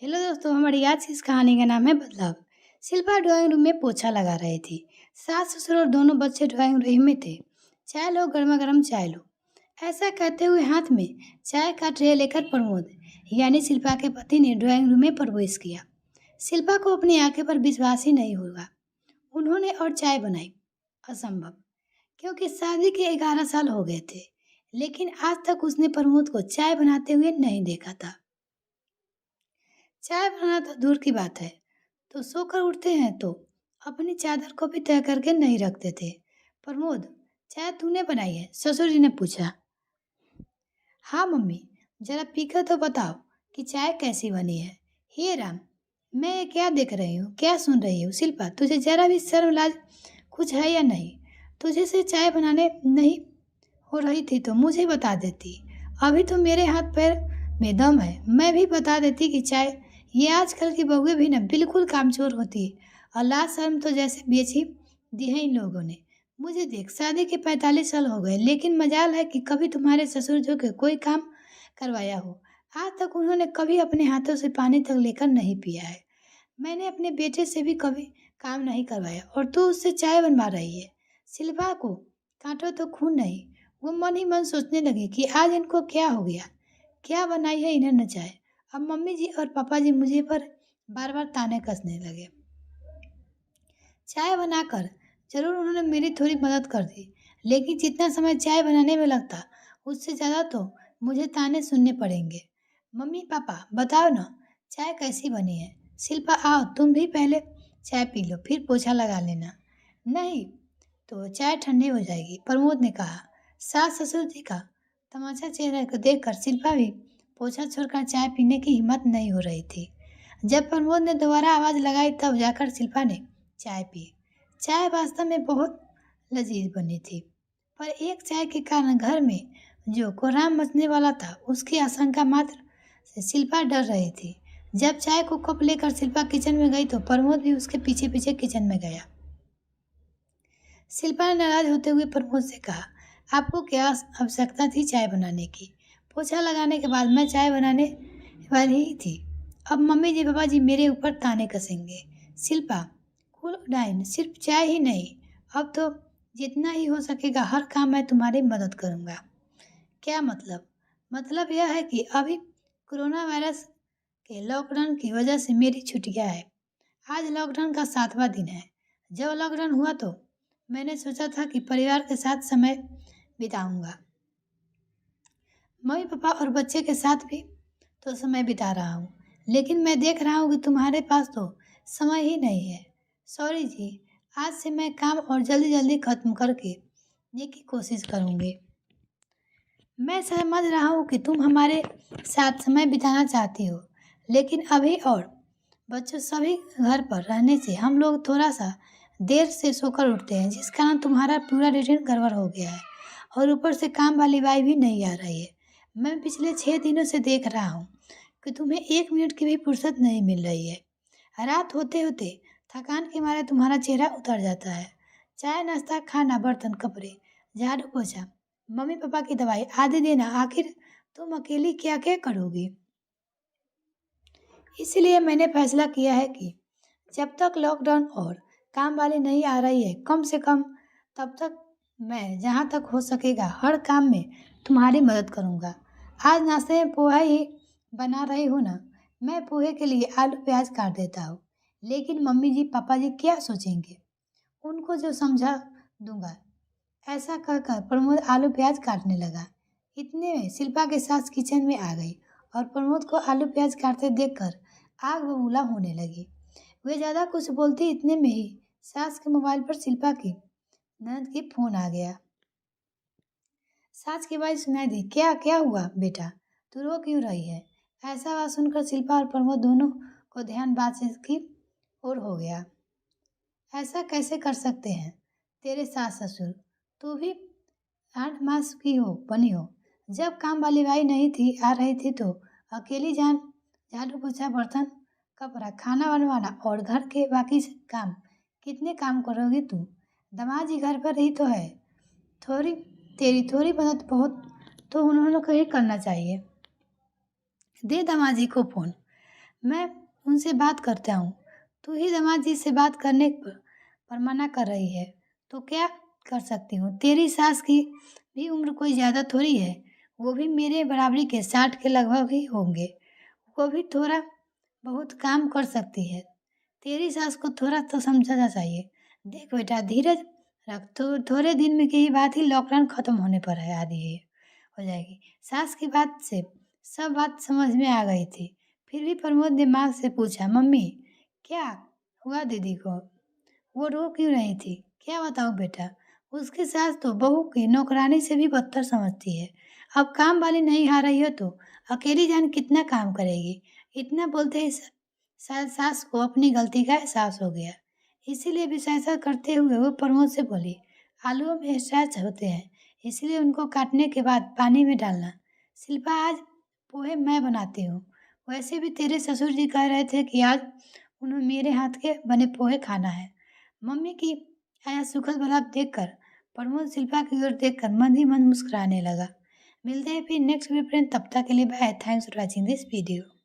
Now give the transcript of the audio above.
Hello दोस्तों, हमारी आज की इस कहानी का नाम है बदलाव। शिल्पा ड्राइंग रूम में पोछा लगा रही थी। सास ससुर और दोनों बच्चे ड्राइंग रूम में थे। चाय लो, गर्मा गर्म चाय लो, ऐसा कहते हुए हाथ में चाय का ट्रे लेकर प्रमोद यानी शिल्पा के पति ने ड्राइंग रूम में प्रवेश किया। शिल्पा को अपनी आंखें पर विश्वास ही नहीं हुआ। उन्होंने और चाय बनाई। असंभव, क्योंकि शादी के 11 साल हो गए थे, लेकिन आज तक उसने प्रमोद को चाय बनाते हुए नहीं देखा था। चाय बनाना तो दूर की बात है, तो सोकर उठते हैं तो अपनी चादर को भी तय करके नहीं रखते थे। प्रमोद, चाय तूने बनाई है? ससुर जी ने पूछा। हाँ मम्मी, जरा पीकर तो बताओ कि चाय कैसी बनी है। हे राम, मैं ये क्या देख रही हूँ, क्या सुन रही हूँ? शिल्पा, तुझे जरा भी शर्म लाज कुछ है या नहीं? तुझे से चाय बनाने नहीं हो रही थी तो मुझे बता देती। अभी तो मेरे हाथ पैर में दम है, मैं भी बता देती कि चाय। ये आजकल की बहुएं भी ना बिल्कुल कामचोर होती है, और लाज शर्म तो जैसे बेची दी है इन लोगों ने। मुझे देख, शादी के 45 साल हो गए, लेकिन मजाल है कि कभी तुम्हारे ससुर जो के कोई काम करवाया हो। आज तक उन्होंने कभी अपने हाथों से पानी तक लेकर नहीं पिया है। मैंने अपने बेटे से भी कभी काम नहीं करवाया, और तू उससे चाय बनवा रही है। शिल्पा को काटो तो खून नहीं। वो मन ही मन सोचने लगी कि आज इनको क्या हो गया, क्या बनाई है इन्हें न चाय। अब मम्मी जी और पापा जी मुझे पर बार बार ताने कसने लगे। चाय बनाकर जरूर उन्होंने मेरी थोड़ी मदद कर दी, लेकिन जितना समय चाय बनाने में लगता उससे ज़्यादा तो मुझे ताने सुनने पड़ेंगे। मम्मी पापा बताओ ना, चाय कैसी बनी है? शिल्पा, आओ तुम भी पहले चाय पी लो, फिर पोछा लगा लेना। नहीं तो चाय ठंडी हो जाएगी, प्रमोद ने कहा। सास ससुर जी का तमाचा चेहरा को देखकर शिल्पा भी पोछा छोड़कर चाय पीने की हिम्मत नहीं हो रही थी। जब प्रमोद ने दोबारा आवाज लगाई तब जाकर शिल्पा ने चाय पी। चाय वास्तव में बहुत लजीज बनी थी, पर एक चाय के कारण घर में जो कोहराम मचने वाला था उसकी आशंका मात्र से शिल्पा डर रही थी। जब चाय को कप लेकर शिल्पा किचन में गई तो प्रमोद भी उसके पीछे पीछे किचन में गया। शिल्पा ने नाराज होते हुए प्रमोद से कहा, आपको क्या आवश्यकता थी चाय बनाने की? पोछा लगाने के बाद मैं चाय बनाने वाली ही थी। अब मम्मी जी पापा जी मेरे ऊपर ताने कसेंगे। शिल्पा, कूल डाइन, सिर्फ चाय ही नहीं, अब तो जितना ही हो सकेगा हर काम मैं तुम्हारी मदद करूंगा। क्या मतलब? मतलब यह है कि अभी कोरोना वायरस के लॉकडाउन की वजह से मेरी छुट्टियां है। आज लॉकडाउन का 7वां दिन है। जब लॉकडाउन हुआ तो मैंने सोचा था कि परिवार के साथ समय बिताऊंगा। मम्मी पापा और बच्चे के साथ भी तो समय बिता रहा हूँ, लेकिन मैं देख रहा हूँ कि तुम्हारे पास तो समय ही नहीं है। सॉरी जी, आज से मैं काम और जल्दी जल्दी खत्म करके ये की कोशिश करूँगी। मैं समझ रहा हूँ कि तुम हमारे साथ समय बिताना चाहती हो, लेकिन अभी और बच्चों सभी घर पर रहने से हम लोग थोड़ा सा देर से सोकर उठते हैं, जिस कारण तुम्हारा पूरा रूटीन गड़बड़ हो गया है, और ऊपर से काम वाली बाई भी नहीं आ रही है। मैं पिछले 6 दिनों से देख रहा हूँ कि तुम्हें 1 मिनट की भी फुर्सत नहीं मिल रही है। रात होते होते थकान के मारे तुम्हारा चेहरा उतर जाता है। चाय नाश्ता, खाना, बर्तन, कपड़े, झाड़ू पोछा, मम्मी पापा की दवाई आदि देना, आखिर तुम अकेली क्या क्या करोगी? इसलिए मैंने फैसला किया है कि जब तक लॉकडाउन और काम वाली नहीं आ रही है, कम से कम तब तक मैं जहाँ तक हो सकेगा हर काम में तुम्हारी मदद करूँगा। आज नाश्ते में पोहा ही बना रही हूँ ना, मैं पोहे के लिए आलू प्याज काट देता हूँ, लेकिन मम्मी जी पापा जी क्या सोचेंगे, उनको जो समझा दूंगा। ऐसा कहकर प्रमोद आलू प्याज काटने लगा। इतने में शिल्पा के सास किचन में आ गई और प्रमोद को आलू प्याज काटते देखकर आग बबूला होने लगी। वे ज़्यादा कुछ बोलती इतने में ही सास के मोबाइल पर शिल्पा की ननद की फोन आ गया। सास की आवाज सुनाई दी, क्या क्या हुआ बेटा, तू रो क्यों रही है? ऐसा आवाज सुनकर शिल्पा और प्रमोद दोनों को ध्यान बातचीत की ओर हो गया। ऐसा कैसे कर सकते हैं तेरे सास ससुर? तू भी 8 मास की हो बनी हो। जब काम वाली बाई नहीं थी आ रही थी तो अकेली जान झाड़ू पोछा, बर्तन, कपड़ा, खाना बनवाना और घर के बाकी काम कितने काम करोगी तू? दामाद जी घर पर ही तो है, थोड़ी तेरी थोड़ी मदद बहुत तो उन्होंने को ही करना चाहिए। दे दामाद जी को फोन। मैं उनसे बात करता हूँ। तू ही दामाद जी से बात करने पर मना कर रही है, तो क्या कर सकती हूँ। तेरी सास की भी उम्र कोई ज़्यादा थोड़ी है, वो भी मेरे बराबरी के 60 के लगभग ही होंगे। वो भी थोड़ा बहुत काम कर सकती है। तेरी सास को थोड़ा तो समझना चाहिए। देख बेटा, धीरज रख, तो थोड़े दिन में की ही बात ही लॉकडाउन खत्म होने पर है, आदि है हो जाएगी। सास की बात से सब बात समझ में आ गई थी। फिर भी प्रमोद ने माँ से पूछा, मम्मी क्या हुआ दीदी को, वो रो क्यों रही थी। क्या बताऊँ बेटा, उसकी सास तो बहू की नौकरानी से भी बदतर समझती है। अब काम वाली नहीं आ रही हो तो अकेली जान कितना काम करेगी। इतना बोलते ही शायद सास को अपनी गलती का एहसास हो गया। इसीलिए विशेषा करते हुए वो प्रमोद से बोली, आलूओं में स्टार्च होते हैं, इसलिए उनको काटने के बाद पानी में डालना। शिल्पा, आज पोहे मैं बनाती हूँ। वैसे भी तेरे ससुर जी कह रहे थे कि आज उन्हें मेरे हाथ के बने पोहे खाना है। मम्मी की आया सुखद भाव देखकर प्रमोद शिल्पा की ओर देखकर मन ही मन मुस्कुराने लगा। मिलते हैं फिर नेक्स्ट वीडियो, तब तक के लिए bye. Thanks for watching this video.